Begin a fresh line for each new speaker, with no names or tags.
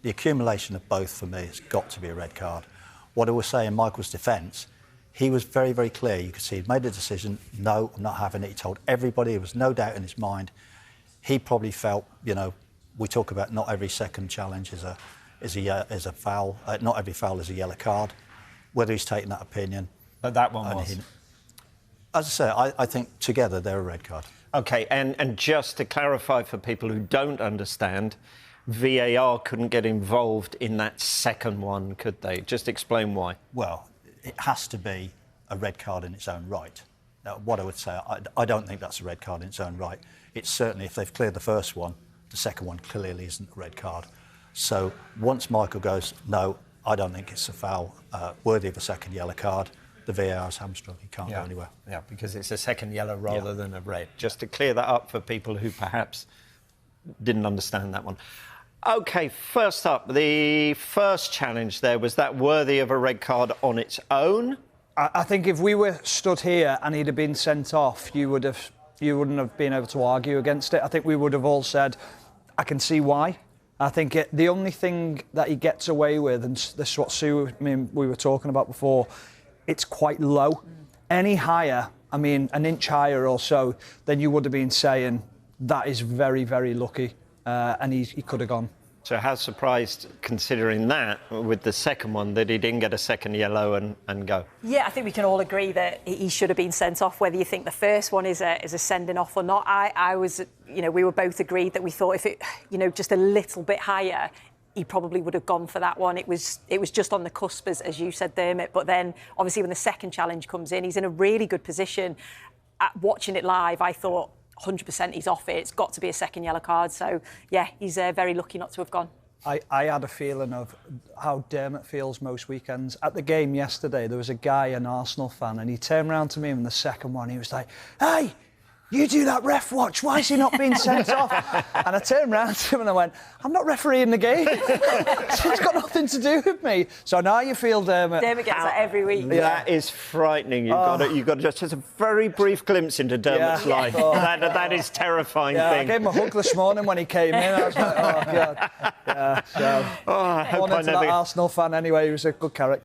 the accumulation of both for me has got to be a red card. What I will say in Michael's defence, he was very, very clear. You could see he'd made a decision. No, I'm not having it. He told everybody. There was no doubt in his mind. He probably felt, you know, we talk about not every second challenge is a foul. Not every foul is a yellow card. Whether he's taken that opinion,
but that one was.
As I say, I think together they're a red card.
OK, and just to clarify for people who don't understand, VAR couldn't get involved in that second one, could they? Just explain why.
Well, it has to be a red card in its own right. Now, what I would say, I don't think that's a red card in its own right. It's certainly, if they've cleared the first one, the second one clearly isn't a red card. So once Michael goes, no, I don't think it's a foul worthy of a second yellow card, the VAR's hamstrung. He can't go anywhere.
Yeah, because it's a second yellow rather than a red. Just to clear that up for people who perhaps didn't understand that one. OK, first up, the first challenge there, was that worthy of a red card on its own?
I think if we were stood here and he'd have been sent off, you wouldn't have been able to argue against it. I think we would have all said, I can see why. I think the only thing that he gets away with, and this is what we were talking about before, it's quite low. Any higher, I mean, an inch higher or so, then you would have been saying that is very, very lucky, and he could have gone.
So how surprised, considering that, with the second one, that he didn't get a second yellow and go?
Yeah, I think we can all agree that he should have been sent off, whether you think the first one is a sending off or not. I was, you know, we were both agreed that we thought if it, you know, just a little bit higher, he probably would have gone for that one. It was just on the cusp, as you said, Dermot. But then, obviously, when the second challenge comes in, he's in a really good position. Watching it live, I thought, 100% he's off it. It's got to be a second yellow card. So, yeah, he's very lucky not to have gone.
I had a feeling of how Dermot feels most weekends. At the game yesterday, there was a guy, an Arsenal fan, and he turned around to me in the second one. He was like, hey, you do that ref watch. Why is he not being sent off? And I turned around to him and I went, I'm not refereeing the game. So it's got nothing to do with me. So now you feel Dermot.
Dermot gets that every week.
That is frightening. You've got just a very brief glimpse into Dermot's life. That is terrifying thing.
I gave him a hug this morning when he came in. I was like, oh, God. Yeah, so.
I hope I
to that Arsenal fan anyway. He was a good character.